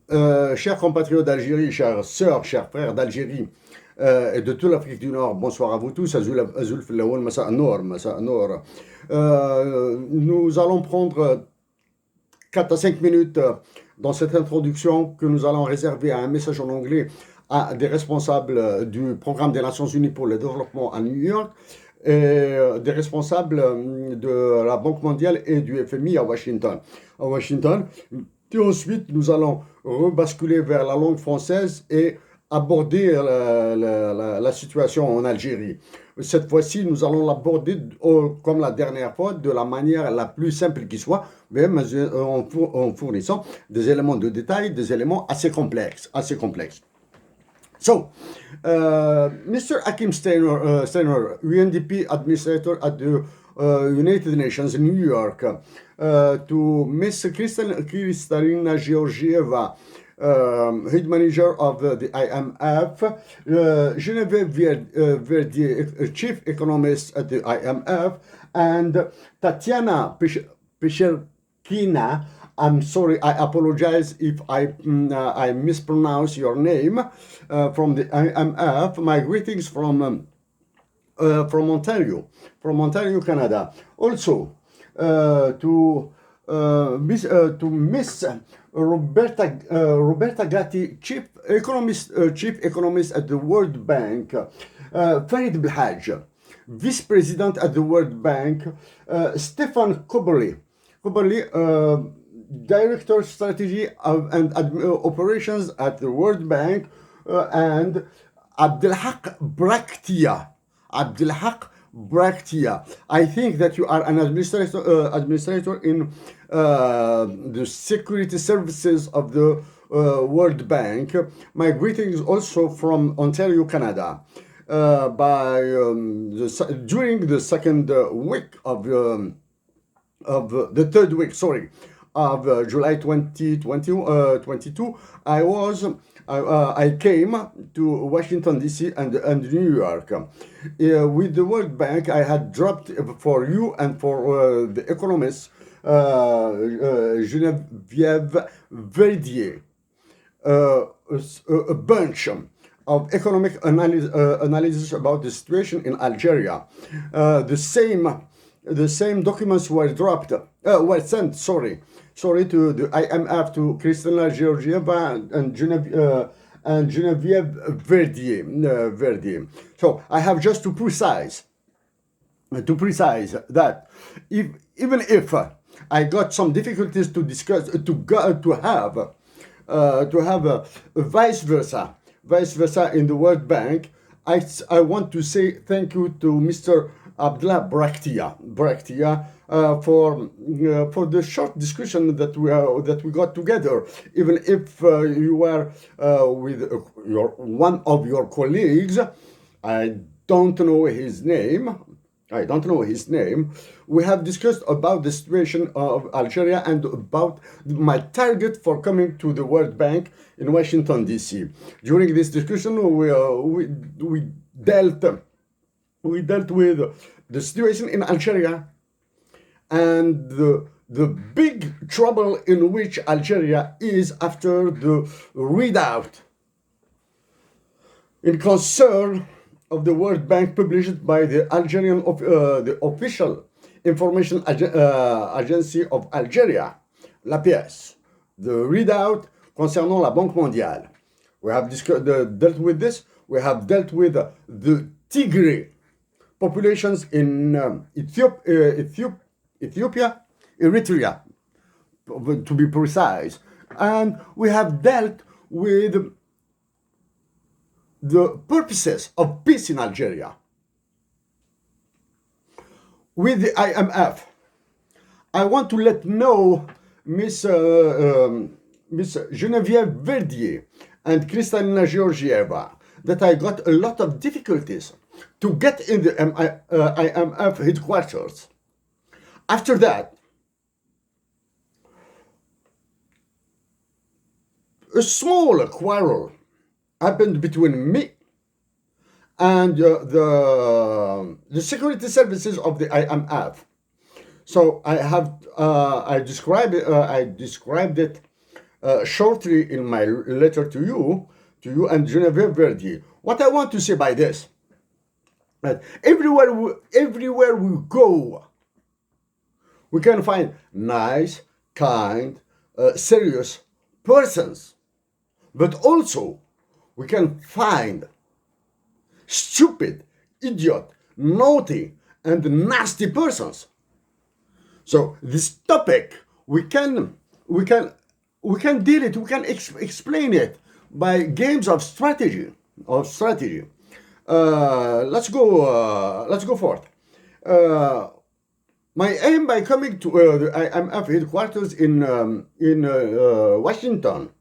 Chers compatriotes d'Algérie, chères sœurs, chers frères d'Algérie et de toute l'Afrique du Nord, bonsoir à vous tous. Azul Filaoul, Massa Noor, Massa Noor. Nous allons prendre 4 à 5 minutes dans cette introduction que nous allons réserver à un message en anglais à des responsables du programme des Nations Unies pour le développement à New York et des responsables de la Banque mondiale et du FMI à Washington. À Washington. Et ensuite, nous allons rebasculer vers la langue française et aborder la situation en Algérie. Cette fois-ci, nous allons l'aborder comme la dernière fois, de la manière la plus simple qui soit, même en fournissant des éléments de détail, des éléments assez complexes. Assez complexes. So, Mr. Akim Steiner, UNDP administrator at the United Nations in New York, to Ms. Kristalina Georgieva, head manager of the IMF, Genevieve Verdier, chief economist at the IMF, and Tatiana Pischerkina. I'm sorry, I apologize if I mispronounce your name, from the IMF. My greetings from Ontario, Canada. Also, to Miss Roberta Gatti, chief economist at the World Bank, Farid Belhaj, vice president at the World Bank, Stefan Koberly, director strategy and operations at the World Bank, and Abdelhak Braktia. I think that you are an administrator in the security services of the World Bank. My greetings also from Ontario, Canada. During the second week of the third week, of July 2022, I came to Washington, D.C. and New York. With the World Bank, I had dropped for you and for the economist Genevieve Verdier a bunch of economic analysis about the situation in Algeria. The same documents were sent, to the IMF, to Kristalina Georgieva and Genevieve Verdier. So I have just to precise that even if I got some difficulties to discuss to have a vice versa in the World Bank, I want to say thank you to Mr. Abdullah Braktia for the short discussion that we got together. Even if you were with one of your colleagues, I don't know his name. We have discussed about the situation of Algeria and about my target for coming to the World Bank in Washington, D.C. During this discussion, we dealt with the situation in Algeria and the big trouble in which Algeria is after the readout in concern of the World Bank published by the Algerian the official information agency of Algeria, l'APS, the readout concernant la Banque mondiale. We have dealt with this. We have dealt with the Tigray populations in Ethiopia, Eritrea, to be precise, and we have dealt with the purposes of peace in Algeria. With the IMF, I want to let know Miss Genevieve Verdier and Kristalina Georgieva that I got a lot of difficulties to get in the IMF headquarters. After that, a small quarrel happened between me and the security services of the IMF. So I described it shortly in my letter to you and Genevieve Verdi. What I want to say by this, that everywhere we go, we can find nice, kind, serious persons, but also we can find stupid, idiot, naughty, and nasty persons. So this topic we can deal it, we can explain it by games of strategy. Let's go forth. My aim by coming to IMF headquarters in Washington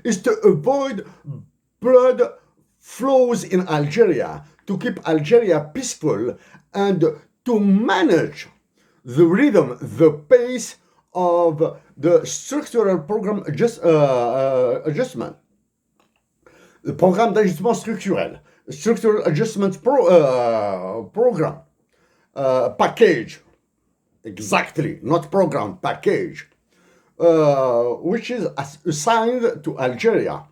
is to avoid blood flows in Algeria, to keep Algeria peaceful, and to manage the rhythm, the pace of the structural program adjustment, le programme d'ajustement structurel, structural adjustment program, package, exactly, not program, package, which is assigned to Algeria,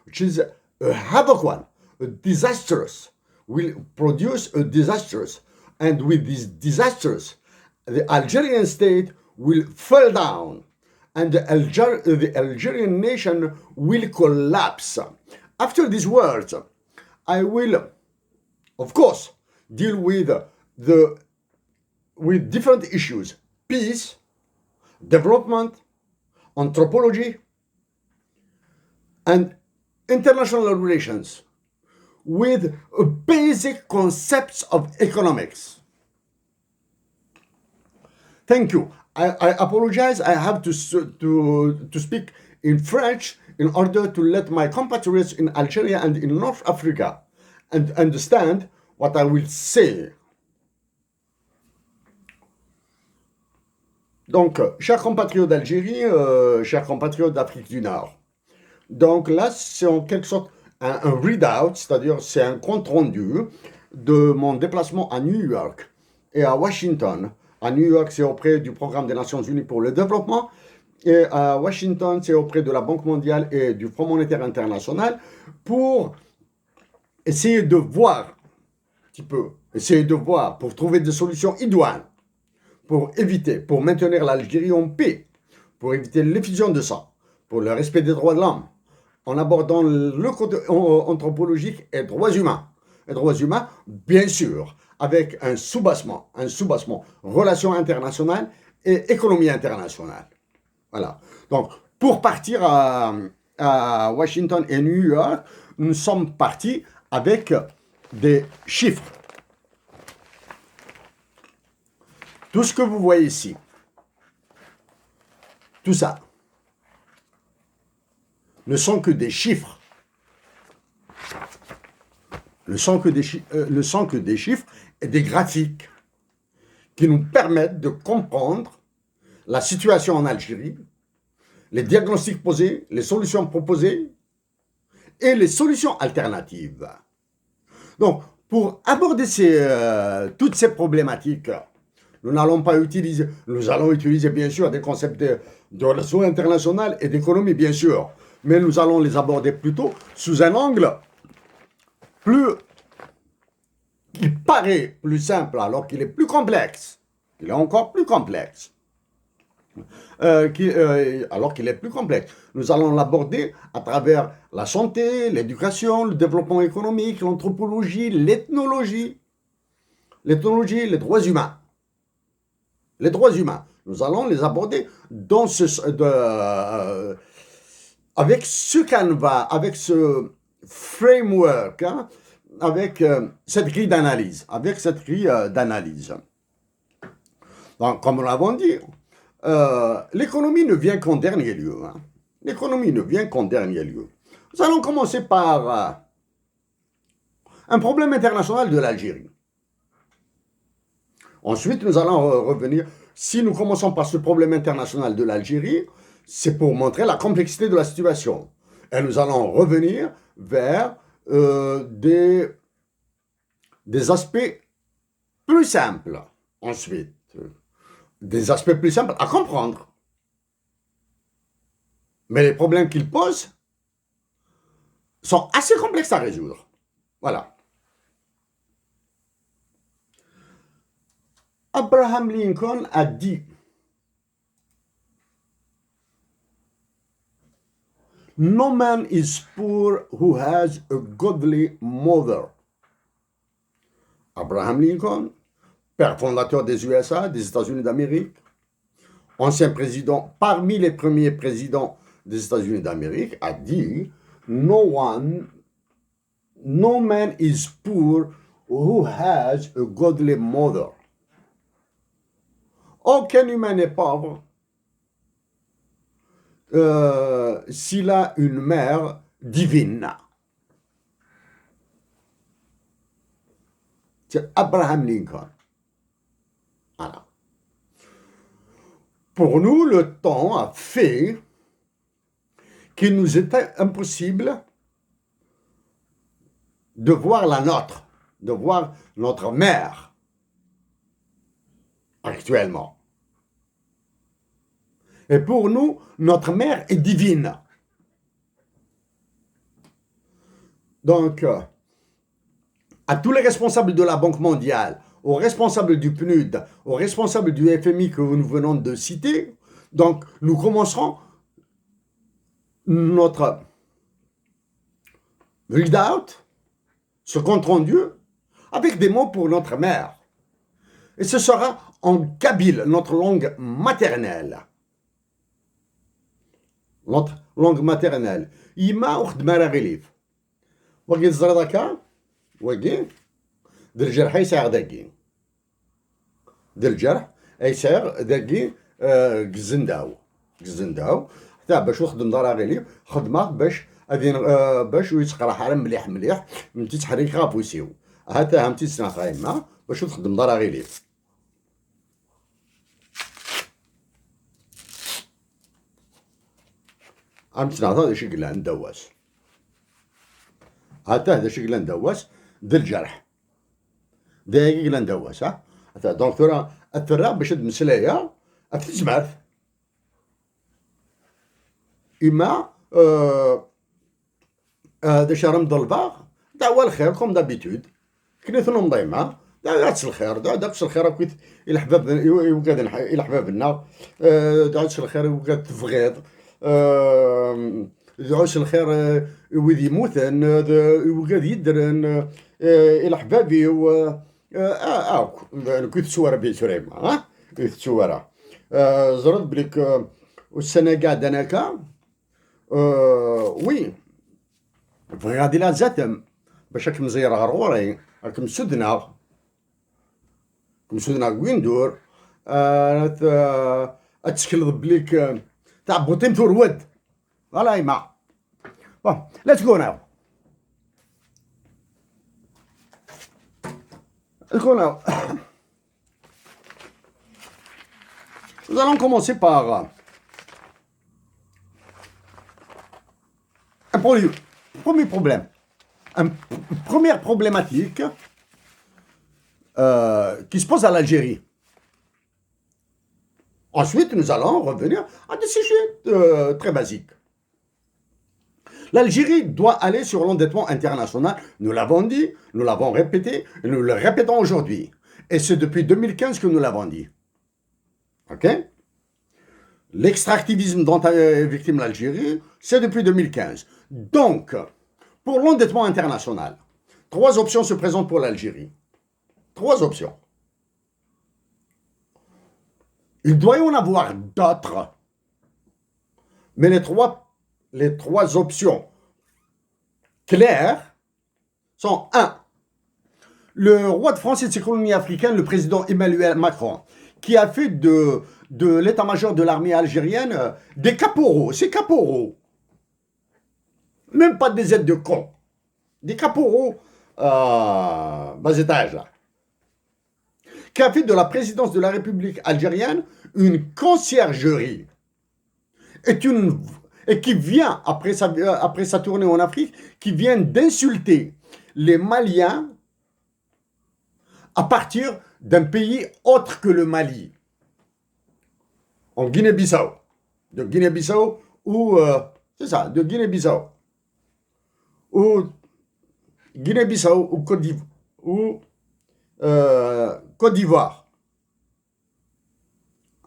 which is a havoc one, a disastrous, will produce a disastrous, and with these disasters, the Algerian state will fall down, and the Algerian nation will collapse. After these words, I will, of course, deal with different issues: peace, development, anthropology, and international relations, with basic concepts of economics. Thank you. I apologize. I have to speak in French in order to let my compatriots in Algeria and in North Africa understand what I will say. Donc, chers compatriotes d'Algérie, chers compatriotes d'Afrique du Nord. Donc là, c'est en quelque sorte un readout, c'est-à-dire c'est un compte rendu de mon déplacement à New York et à Washington. À New York, c'est auprès du Programme des Nations Unies pour le développement, et à Washington, c'est auprès de la Banque mondiale et du Fonds monétaire international, pour essayer de voir un petit peu, pour trouver des solutions idoines, pour éviter, pour maintenir l'Algérie en paix, pour éviter l'effusion de sang, pour le respect des droits de l'homme, en abordant le côté anthropologique et droits humains. Et droits humains, bien sûr, avec un soubassement, relations internationales et économie internationale. Voilà. Donc, pour partir à Washington et New York, nous sommes partis avec des chiffres. Tout ce que vous voyez ici, tout ça, ne sont que des chiffres. Ne sont que des chiffres et des graphiques qui nous permettent de comprendre la situation en Algérie, les diagnostics posés, les solutions proposées et les solutions alternatives. Donc, pour aborder toutes ces problématiques, nous allons utiliser bien sûr des concepts de relations internationales et d'économie, bien sûr, mais nous allons les aborder plutôt sous un angle qui paraît plus simple alors qu'il est plus complexe. Il est encore plus complexe. Alors qu'il est plus complexe. Nous allons l'aborder à travers la santé, l'éducation, le développement économique, l'anthropologie, l'ethnologie, les droits humains. Les droits humains. Nous allons les aborder avec ce canevas, avec ce framework, hein, avec cette grille d'analyse. Donc, comme nous l'avons dit, l'économie ne vient qu'en dernier lieu. Hein. Nous allons commencer par un problème international de l'Algérie. Ensuite, nous allons revenir, si nous commençons par ce problème international de l'Algérie, c'est pour montrer la complexité de la situation. Et nous allons revenir vers des aspects plus simples. Ensuite, des aspects plus simples à comprendre. Mais les problèmes qu'il pose sont assez complexes à résoudre. Voilà. Abraham Lincoln a dit: No man is poor who has a godly mother. Abraham Lincoln, père fondateur des USA, des États-Unis d'Amérique, ancien président, parmi les premiers présidents des États-Unis d'Amérique, a dit: No man is poor who has a godly mother. Aucun humain n'est pauvre s'il a une mère divine. C'est Abraham Lincoln. Voilà. Pour nous, le temps a fait qu'il nous était impossible de voir la nôtre, de voir notre mère actuellement. Et pour nous, notre mère est divine. Donc, à tous les responsables de la Banque mondiale, aux responsables du PNUD, aux responsables du FMI que nous venons de citer, donc nous commencerons notre readout, ce compte rendu, avec des mots pour notre mère. Et ce sera en kabyle, notre langue maternelle. Notre langue maternelle. Ima ou khedmara ghilif. Wagi الزردكا وقي دير الجرح يساغ داكي دير الجرح يساغ داكي قزنداو حتى باش وخدم ضراغيلي خدمه باش ويتقرا حرام مليح متي تحريك غابوسيو هاتا همتي سنا خايمه باش تخدم ضراغيلي همتي نعطا شي قلان دواس هاتا هذا شي قلان دواس دير الجرح دايقي قلان دواس ها دونك ترى الثرا باش تمسلايا تجمعت إما هذا شرم ضلباغ دعوة الخير كوم دابيتود كنيثنو مضيمة دعوة الخير دعوة الخير كويت إلى حباب يوقاد إلى حبابنا دعوة الخير يوقاد تفغيض دعوة الخير وذي موثن يوقاد يدرن إلى حبابي كويت تصور بيه سريمة ها كويت تصورها زرد بليك والسنة قاعد أناكا وي غادي لا زاتم باش راك مزير غروري راك مسدنا وين دور اتشكل بليك تاع بوتيم تورود فوالا ايما بون ليتس جو ناو Nous allons commencer par un premier problème, une première problématique qui se pose à l'Algérie. Ensuite, nous allons revenir à des sujets très basiques. L'Algérie doit aller sur l'endettement international. Nous l'avons dit, nous l'avons répété, et nous le répétons aujourd'hui. Et c'est depuis 2015 que nous l'avons dit. Ok? L'extractivisme dont est victime l'Algérie, c'est depuis 2015. Donc, pour l'endettement international, 3 options se présentent pour l'Algérie. 3 options. Il doit y en avoir d'autres. Mais les trois options claires sont 1. Le roi de France et de ses colonies africaines, le président Emmanuel Macron, qui a fait de l'état-major de l'armée algérienne des caporaux. C'est caporaux. Même pas des aides de con. Des caporaux bas étage là. Qui a fait de la présidence de la République algérienne une conciergerie. Et qui vient, après sa tournée en Afrique, qui vient d'insulter les Maliens à partir d'un pays autre que le Mali. En Guinée-Bissau. De Guinée-Bissau ou c'est ça, de Guinée-Bissau, ou Guinée-Bissau ou Côte d'Ivoire.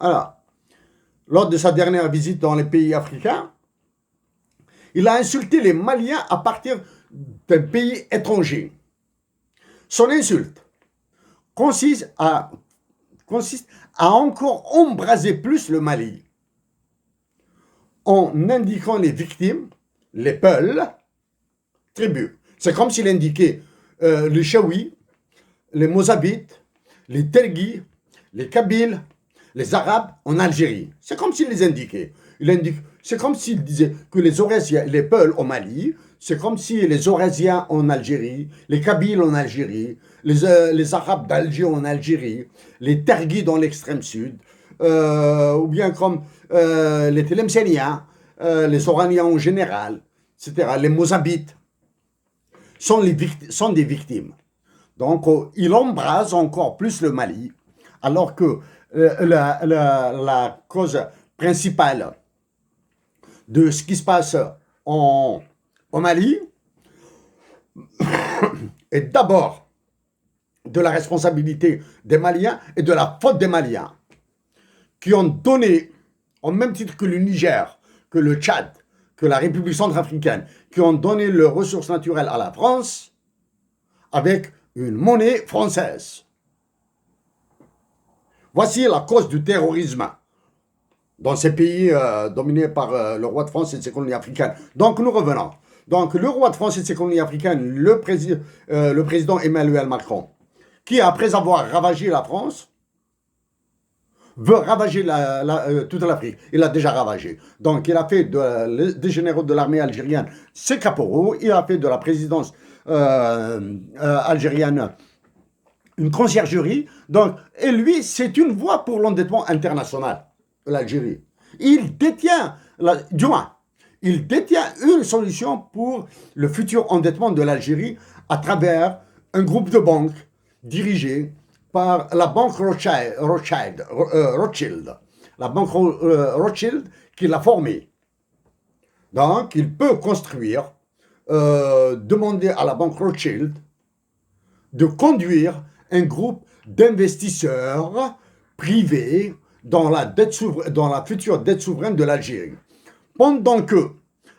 Alors, lors de sa dernière visite dans les pays africains, il a insulté les Maliens à partir d'un pays étranger. Son insulte consiste à encore embraser plus le Mali en indiquant les victimes, les Peuls, tribus. C'est comme s'il indiquait les Chaouis, les Mozabites, les Tergis, les Kabyles, les Arabes en Algérie. C'est comme s'il les indiquait. C'est comme s'il disait que les Aurésiens, les Peuls au Mali, c'est comme si les Aurésiens en Algérie, les Kabyles en Algérie, les Arabes d'Alger en Algérie, les Tergis dans l'extrême sud, ou bien comme les Tlemceniens, les Oraniens en général, etc., les Mozabites, sont des victimes. Donc, il embrase encore plus le Mali, alors que la cause principale de ce qui se passe au Mali est d'abord de la responsabilité des Maliens et de la faute des Maliens, qui ont donné, au même titre que le Niger, que le Tchad, que la République centrafricaine, qui ont donné leurs ressources naturelles à la France avec une monnaie française. Voici la cause du terrorisme dans ces pays dominés par le roi de France et ses colonies africaines. Donc nous revenons. Donc le roi de France et ses colonies africaines, le président Emmanuel Macron, qui après avoir ravagé la France, veut ravager toute l'Afrique. Il a déjà ravagé. Donc il a fait des généraux de l'armée algérienne ses caporaux, il a fait de la présidence algérienne une conciergerie. Donc, et lui, c'est une voie pour l'endettement international, l'Algérie. Il détient une solution pour le futur endettement de l'Algérie à travers un groupe de banques dirigé par la banque Rothschild, la banque Rothschild qui l'a formé. Donc, il peut construire, demander à la banque Rothschild de conduire un groupe d'investisseurs privés dans la future dette souveraine de l'Algérie. Pendant que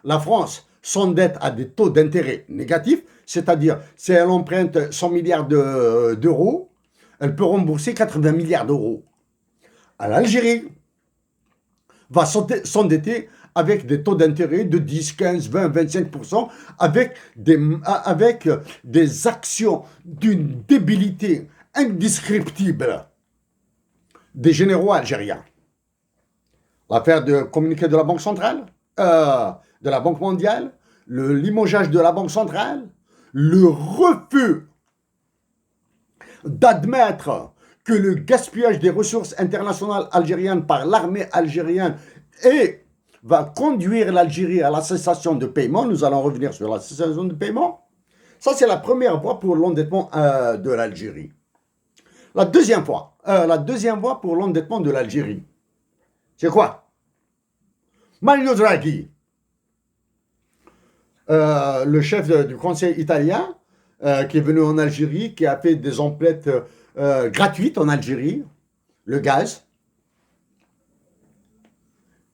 la France s'endette à des taux d'intérêt négatifs, c'est-à-dire si elle emprunte 100 milliards d'euros, elle peut rembourser 80 milliards d'euros. L'Algérie va s'endetter avec des taux d'intérêt de 10, 15, 20, 25%, avec des actions d'une débilité indescriptible des généraux algériens. L'affaire de communiqué de la Banque centrale, de la Banque mondiale, le limogeage de la Banque centrale, le refus d'admettre que le gaspillage des ressources internationales algériennes par l'armée algérienne va conduire l'Algérie à la cessation de paiement. Nous allons revenir sur la cessation de paiement. Ça, c'est la première voie pour l'endettement de l'Algérie. La deuxième voie pour l'endettement de l'Algérie, c'est quoi? Mario Draghi, le chef du Conseil italien, qui est venu en Algérie, qui a fait des emplettes gratuites en Algérie, le gaz,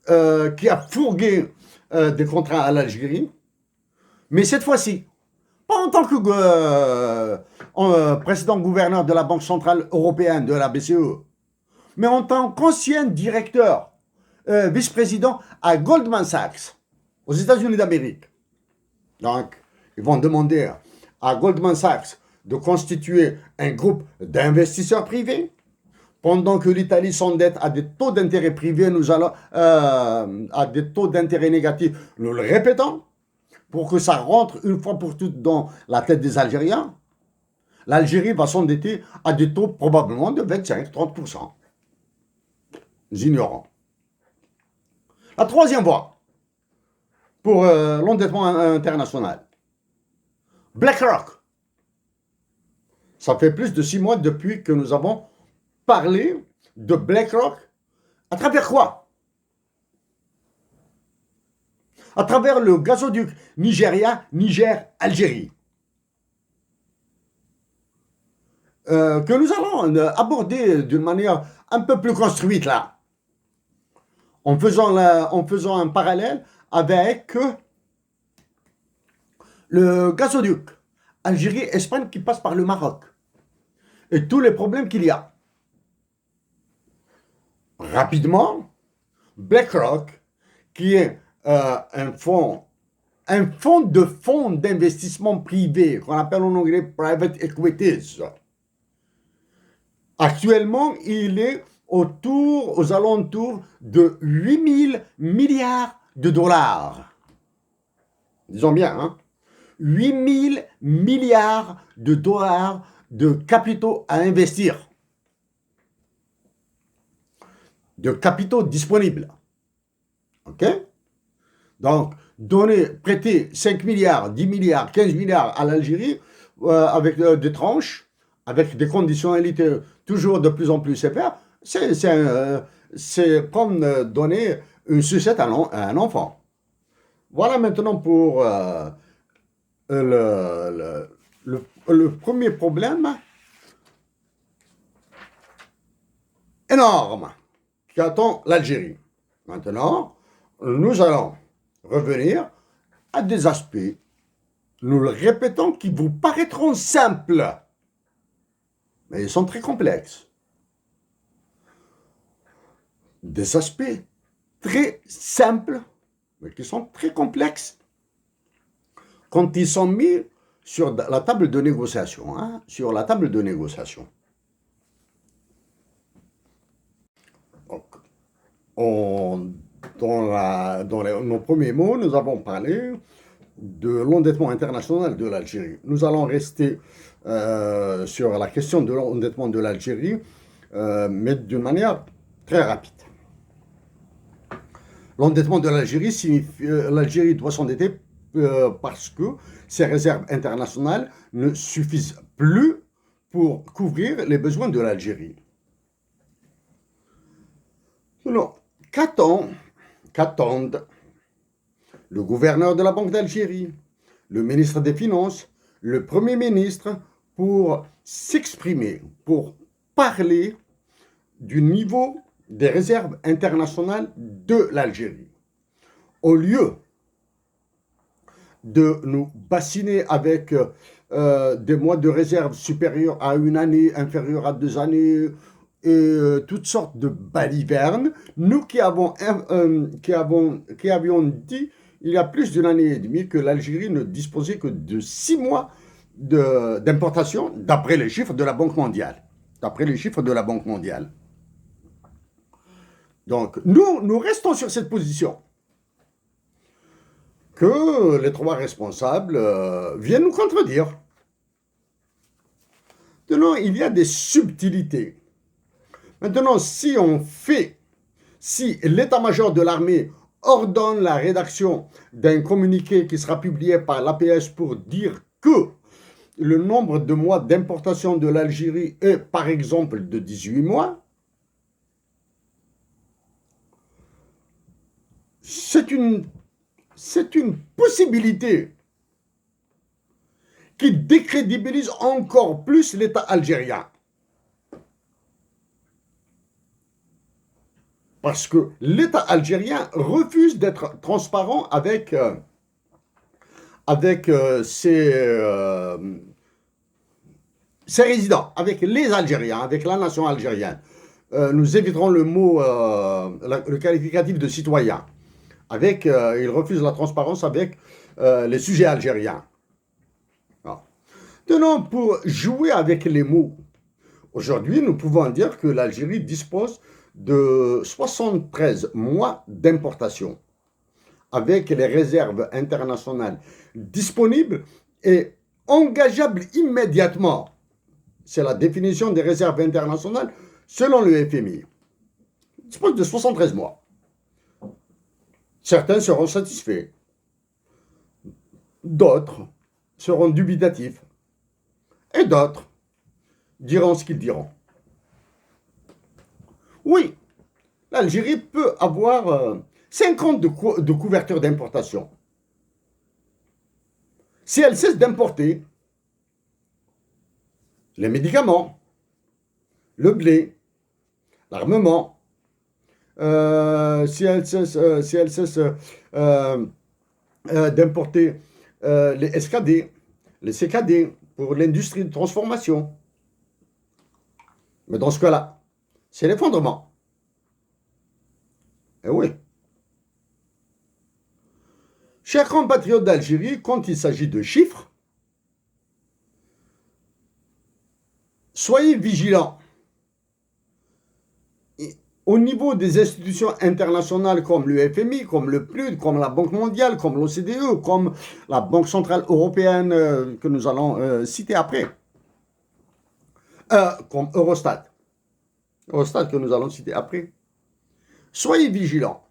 qui a fourgué des contrats à l'Algérie, mais cette fois-ci, pas en tant que président gouverneur de la Banque centrale européenne, de la BCE, mais en tant qu'ancien directeur, vice-président à Goldman Sachs, aux États-Unis d'Amérique. Donc, ils vont demander à Goldman Sachs de constituer un groupe d'investisseurs privés. Pendant que l'Italie s'endette à des taux d'intérêt privés, nous allons à des taux d'intérêt négatifs, nous le répétons, pour que ça rentre une fois pour toutes dans la tête des Algériens. L'Algérie va s'endetter à des taux probablement de 25-30%. Nous ignorons. La troisième voie pour l'endettement international. BlackRock. Ça fait plus de 6 mois depuis que nous avons parlé de BlackRock. À travers quoi? à travers le gazoduc Nigeria, Niger, Algérie. Que nous allons aborder d'une manière un peu plus construite là, en faisant un parallèle avec le gazoduc Algérie-Espagne qui passe par le Maroc et tous les problèmes qu'il y a. Rapidement, BlackRock, qui est un fonds de fonds d'investissement privé, qu'on appelle en anglais private equities. Actuellement, il est aux alentours de 8 000 milliards de dollars. Disons bien, hein? 8 000 milliards de dollars de capitaux à investir. De capitaux disponibles. OK? Donc, prêter 5 milliards, 10 milliards, 15 milliards à l'Algérie avec des tranches, avec des conditionnalités toujours de plus en plus sévères, c'est comme donner une sucette à un enfant. Voilà maintenant pour le premier problème énorme qu'attend l'Algérie. Maintenant, nous allons revenir à des aspects, nous le répétons, qui vous paraîtront simples, mais ils sont très complexes. Des aspects très simples, mais qui sont très complexes, quand ils sont mis sur la table de négociation, hein, sur la table de négociation. Donc, dans nos premiers mots, nous avons parlé de l'endettement international de l'Algérie. Nous allons rester sur la question de l'endettement de l'Algérie, mais d'une manière très rapide. L'endettement de l'Algérie signifie l'Algérie doit s'endetter parce que ses réserves internationales ne suffisent plus pour couvrir les besoins de l'Algérie. Alors, qu'attendent le gouverneur de la Banque d'Algérie, le ministre des Finances, le Premier ministre pour s'exprimer, pour parler du niveau des réserves internationales de l'Algérie? Au lieu de nous bassiner avec des mois de réserve supérieurs à une année, inférieurs à 2 années, et toutes sortes de balivernes, nous qui avions dit il y a plus d'une année et demie que l'Algérie ne disposait que de 6 mois d'importation d'après les chiffres de la Banque mondiale. D'après les chiffres de la Banque mondiale. Donc, nous restons sur cette position. Que les trois responsables viennent nous contredire. Maintenant, il y a des subtilités. Maintenant, si l'état-major de l'armée ordonne la rédaction d'un communiqué qui sera publié par l'APS pour dire que le nombre de mois d'importation de l'Algérie est, par exemple, de 18 mois, c'est une possibilité qui décrédibilise encore plus l'État algérien. Parce que l'État algérien refuse d'être transparent avec ses résidents, avec les Algériens, avec la nation algérienne. Nous éviterons le qualificatif de citoyen. Il refuse la transparence avec les sujets algériens. Maintenant, pour jouer avec les mots, aujourd'hui, nous pouvons dire que l'Algérie dispose de 73 mois d'importation avec les réserves internationales disponibles et engageables immédiatement. C'est la définition des réserves internationales selon le FMI. Il dispose de 73 mois. Certains seront satisfaits. D'autres seront dubitatifs. Et d'autres diront ce qu'ils diront. Oui, l'Algérie peut avoir 50 de couverture d'importation. Si elle cesse d'importer les médicaments, le blé, l'armement, si elle cesse d'importer les SKD, les CKD pour l'industrie de transformation. Mais dans ce cas-là, c'est l'effondrement. Eh oui. Chers compatriotes d'Algérie, quand il s'agit de chiffres, soyez vigilants. Au niveau des institutions internationales comme le FMI, comme le PNUD, comme la Banque mondiale, comme l'OCDE, comme la Banque centrale européenne que nous allons citer après, comme Eurostat que nous allons citer après, soyez vigilants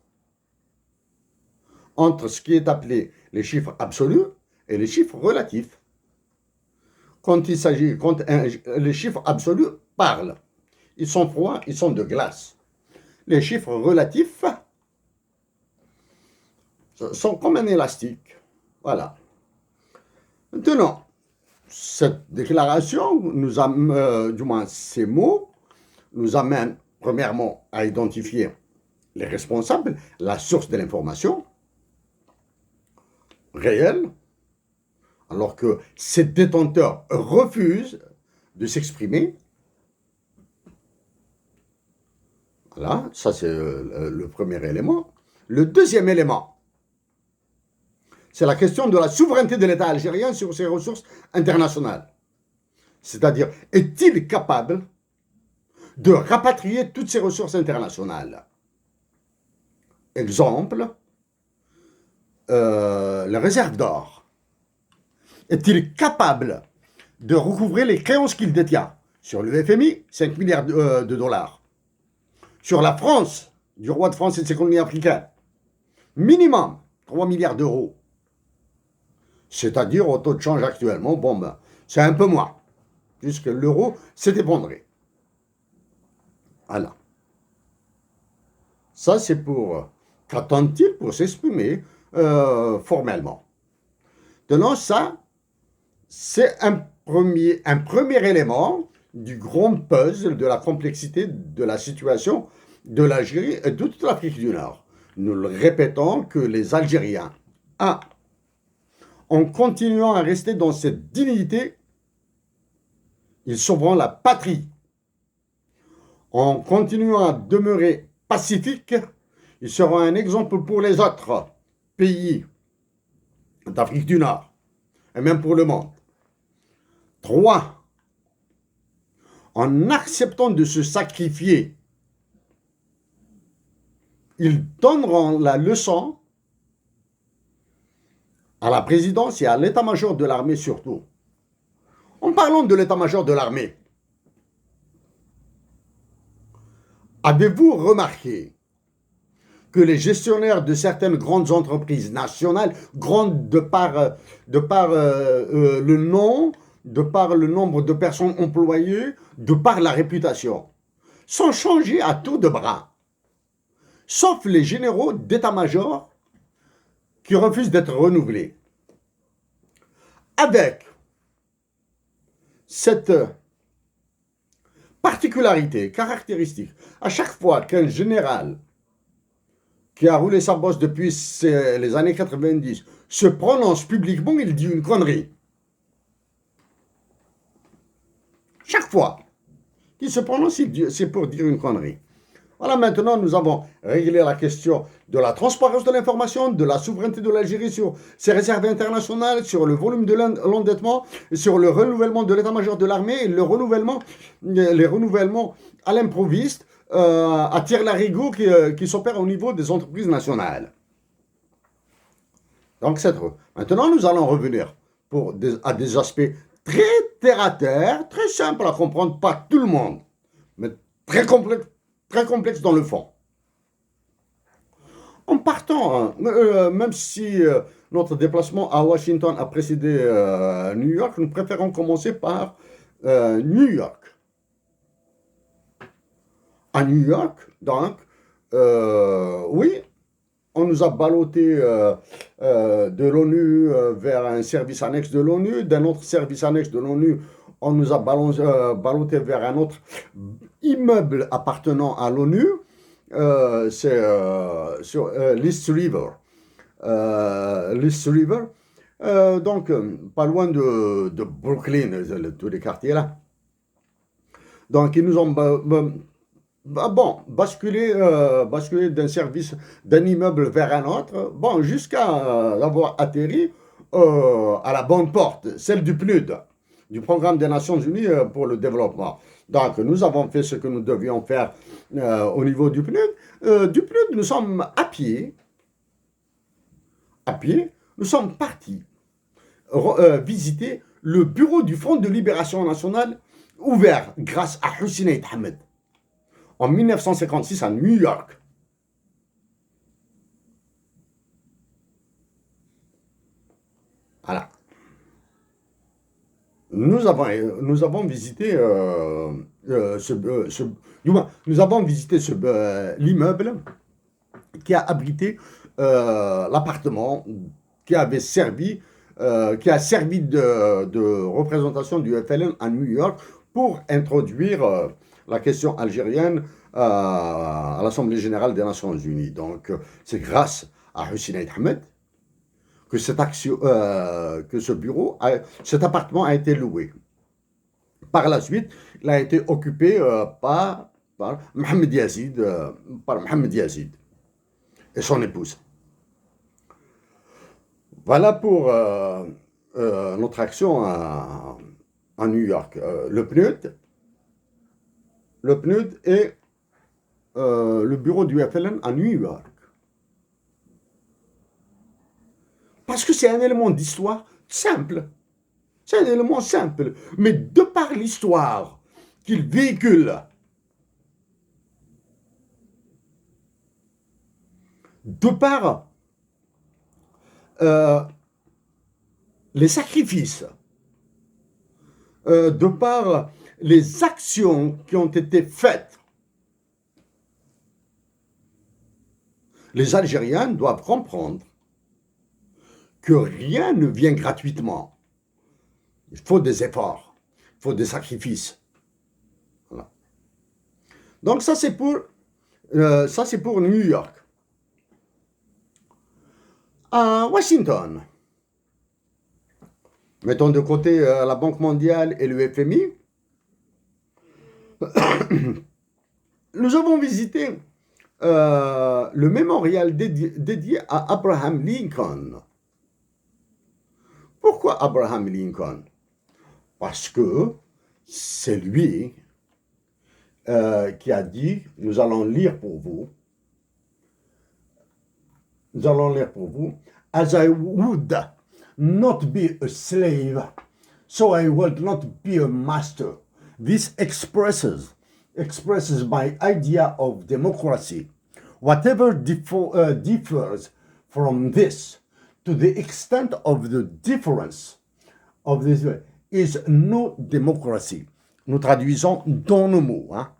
entre ce qui est appelé les chiffres absolus et les chiffres relatifs. Quand les chiffres absolus parlent, ils sont froids, ils sont de glace. Les chiffres relatifs sont comme un élastique. Voilà. Maintenant, cette déclaration, du moins ces mots, nous amènent premièrement à identifier les responsables, la source de l'information réelle, alors que ces détenteurs refusent de s'exprimer. Voilà, ça c'est le premier élément. Le deuxième élément, c'est la question de la souveraineté de l'État algérien sur ses ressources internationales. C'est-à-dire, est-il capable de rapatrier toutes ces ressources internationales? Exemple, la réserve d'or. Est-il capable de recouvrer les créances qu'il détient? Sur le FMI, 5 milliards de dollars. Sur la France, du roi de France et de ses colonies africaines, minimum 3 milliards d'euros. C'est-à-dire, au taux de change actuellement, bon ben, c'est un peu moins, puisque l'euro s'est effondré. Voilà. Ça, c'est pour... Qu'attend-il pour s'exprimer formellement? Maintenant, ça, c'est un premier élément du grand puzzle de la complexité de la situation de l'Algérie et de toute l'Afrique du Nord. Nous le répétons que les Algériens, en continuant à rester dans cette dignité, ils sauveront la patrie. En continuant à demeurer pacifiques, ils seront un exemple pour les autres pays d'Afrique du Nord et même pour le monde. 3. En acceptant de se sacrifier, ils donneront la leçon à la présidence et à l'état-major de l'armée surtout. En parlant de l'état-major de l'armée, avez-vous remarqué que les gestionnaires de certaines grandes entreprises nationales, grandes de par le nom, de par le nombre de personnes employées, de par la réputation, sont changés à tour de bras, sauf les généraux d'état-major qui refusent d'être renouvelés. Avec cette particularité, caractéristique, à chaque fois qu'un général qui a roulé sa bosse depuis les années 90 se prononce publiquement, il dit une connerie. Chaque fois qu'il se prononce, c'est pour dire une connerie. Voilà, maintenant, nous avons réglé la question de la transparence de l'information, de la souveraineté de l'Algérie sur ses réserves internationales, sur le volume de l'endettement, sur le renouvellement de l'état-major de l'armée, les renouvellements à l'improviste, à tire-larigot qui s'opèrent au niveau des entreprises nationales. Donc, c'est trop. Maintenant, nous allons revenir à des aspects très terre-à-terre, très simples à comprendre par tout le monde, mais très complexe dans le fond. En partant, même si notre déplacement à Washington a précédé New York, nous préférons commencer par New York. À New York, donc, oui, on nous a ballotté de l'ONU vers un service annexe de l'ONU, d'un autre service annexe de l'ONU, on nous a ballotté vers un autre immeuble appartenant à l'ONU, c'est sur l'East River. L'East River, donc pas loin de Brooklyn, tous les quartiers là. Donc ils nous ont basculé d'un service, d'un immeuble vers un autre, bon, jusqu'à avoir atterri à la bonne porte, celle du PNUD, du Programme des Nations Unies pour le développement. Donc nous avons fait ce que nous devions faire au niveau du PNUD. Du PNUD, nous sommes à pied, nous sommes partis visiter le bureau du Front de Libération Nationale ouvert grâce à Hussein Aït Ahmed en 1956 à New York. Voilà. Nous avons visité nous avons visité l'immeuble qui a abrité l'appartement qui avait servi qui a servi de représentation du FLN à New York pour introduire la question algérienne à l'Assemblée générale des Nations Unies. Donc, c'est grâce à Hussein Aït Ahmed que ce bureau, cet appartement a été loué. Par la suite, il a été occupé par Mohamed Yazid, et son épouse. Voilà pour notre action à New York. Le PNUD est le bureau du FLN à New York. Parce que c'est un élément d'histoire simple. C'est un élément simple. Mais de par l'histoire qu'il véhicule, de par les sacrifices, de par les actions qui ont été faites, les Algériens doivent comprendre que rien ne vient gratuitement. Il faut des efforts, il faut des sacrifices. Voilà. Donc ça c'est pour New York. À Washington, mettons de côté la Banque mondiale et le FMI, nous avons visité le mémorial dédié à Abraham Lincoln. Pourquoi Abraham Lincoln? Parce que c'est lui qui a dit, nous allons lire pour vous, as I would not be a slave, so I would not be a master. This expresses my idea of democracy. Whatever differs from this, to the extent of the difference of this is no democracy. Nous traduisons dans nos mots. Hein.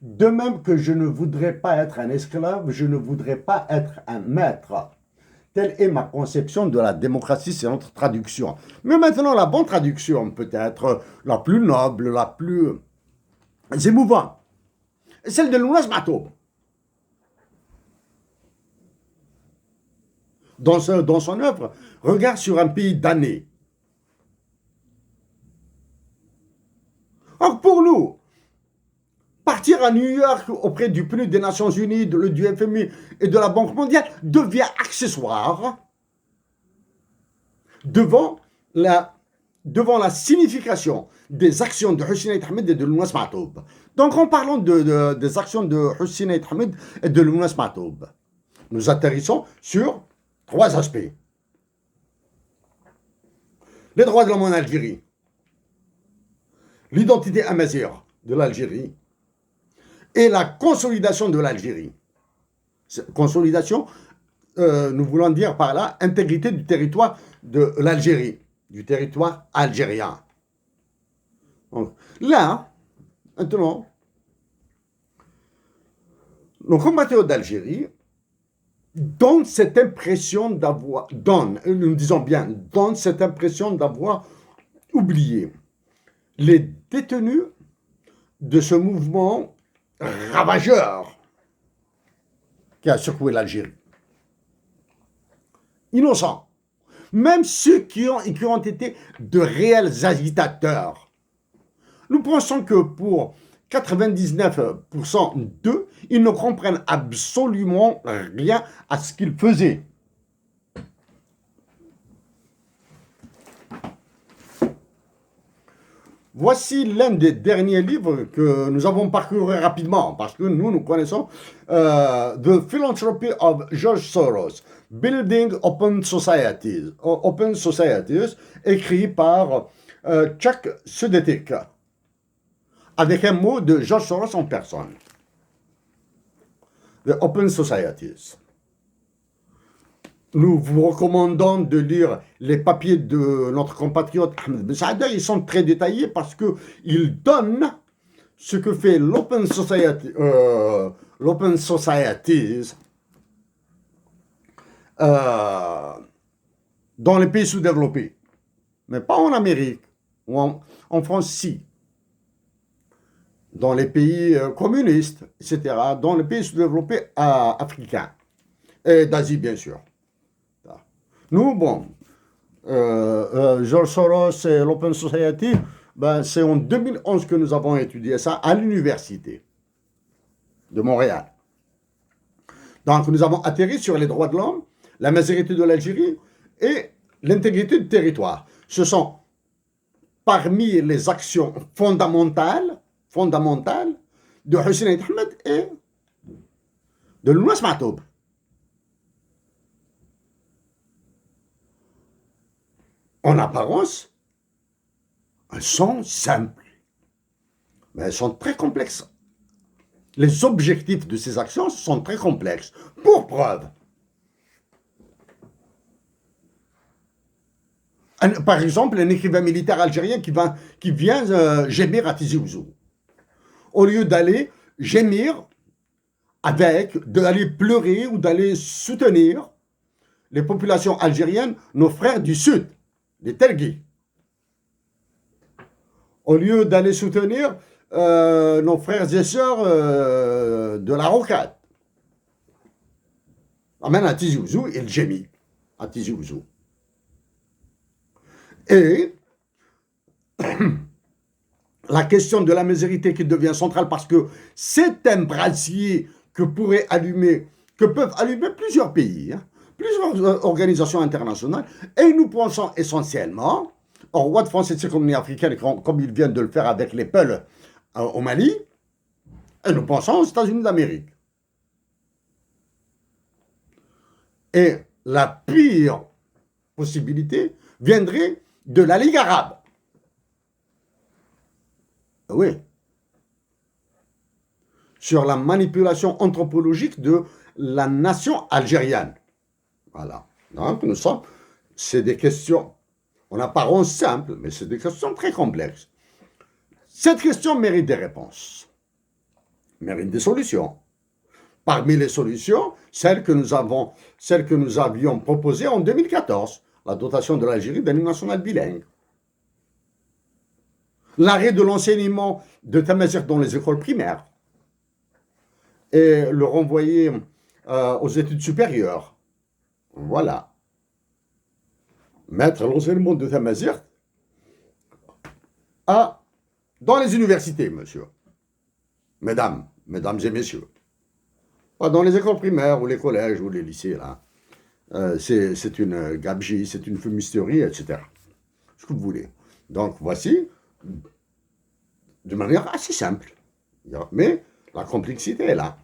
De même que je ne voudrais pas être un esclave, je ne voudrais pas être un maître. Telle est ma conception de la démocratie, c'est notre traduction. Mais maintenant, la bonne traduction, peut-être la plus noble, la plus émouvante, est celle de Lounas Matoub. Dans son œuvre, Regard sur un pays damné. Or, pour nous, partir à New York auprès du PNUD des Nations Unies, du FMI et de la Banque mondiale devient accessoire devant la signification des actions de Hussein Aït Ahmed et de Lounas Matoub. Donc, en parlant des actions de Hussein Aït Ahmed et de Lounas Matoub, nous atterrissons sur 3 aspects. Les droits de l'homme en Algérie, l'identité amazigh de l'Algérie et la consolidation de l'Algérie. Consolidation, nous voulons dire par là intégrité du territoire de l'Algérie, du territoire algérien. Donc, là, maintenant, nos compatriotes d'Algérie donne cette impression d'avoir, nous disons bien, donne cette impression d'avoir oublié les détenus de ce mouvement ravageur qui a secoué l'Algérie. Innocents. Même ceux qui ont été de réels agitateurs. Nous pensons que pour 99% d'eux, ils ne comprennent absolument rien à ce qu'ils faisaient. Voici l'un des derniers livres que nous avons parcouru rapidement, parce que nous connaissons The Philanthropy of George Soros, Building Open Societies, écrit par Chuck Sudetic, avec un mot de George Soros en personne. The Open Societies. Nous vous recommandons de lire les papiers de notre compatriote Ahmed Ben Saada. Ils sont très détaillés parce qu'ils donnent ce que fait l'Open Society, Societies dans les pays sous-développés. Mais pas en Amérique ou en France, si. Dans les pays communistes, etc. Dans les pays sous-développés africains. Et d'Asie, bien sûr. Nous, bon, George Soros et l'Open Society, ben, c'est en 2011 que nous avons étudié ça à l'université de Montréal. Donc, nous avons atterri sur les droits de l'homme, la majorité de l'Algérie et l'intégrité du territoire. Ce sont parmi les actions fondamentales de Hussein Ahmed et de Lounas Matoub. En apparence, elles sont simples, mais elles sont très complexes. Les objectifs de ces actions sont très complexes. Pour preuve, par exemple, un écrivain militaire algérien qui vient gémir à Tizi Ouzou. Au lieu d'aller gémir d'aller pleurer ou d'aller soutenir les populations algériennes, nos frères du Sud, les Tergis. Au lieu d'aller soutenir nos frères et sœurs de la Rocade. Amène à Tizi Ouzou, il gémit à Tizi Ouzou. Et la question de la majorité qui devient centrale parce que c'est un brasier que peuvent allumer plusieurs pays, plusieurs organisations internationales, et nous pensons essentiellement au roi de France et de ses colonies africaines, comme il vient de le faire avec les Peuls au Mali, et nous pensons aux États-Unis d'Amérique. Et la pire possibilité viendrait de la Ligue arabe. Oui. Sur la manipulation anthropologique de la nation algérienne. Voilà. Donc, c'est des questions en apparence simples, mais c'est des questions très complexes. Cette question mérite des réponses, mérite des solutions. Parmi les solutions, celles que nous avions proposées en 2014, la dotation de l'Algérie d'un hymne national bilingue. L'arrêt de l'enseignement de Tamazight dans les écoles primaires et le renvoyer aux études supérieures. Voilà. Mettre l'enseignement de Tamazight dans les universités, monsieur. Mesdames et messieurs. Pas dans les écoles primaires ou les collèges ou les lycées, là. C'est une gabegie, c'est une fumisterie, etc. Ce que vous voulez. Donc, voici, de manière assez simple. Mais la complexité est là.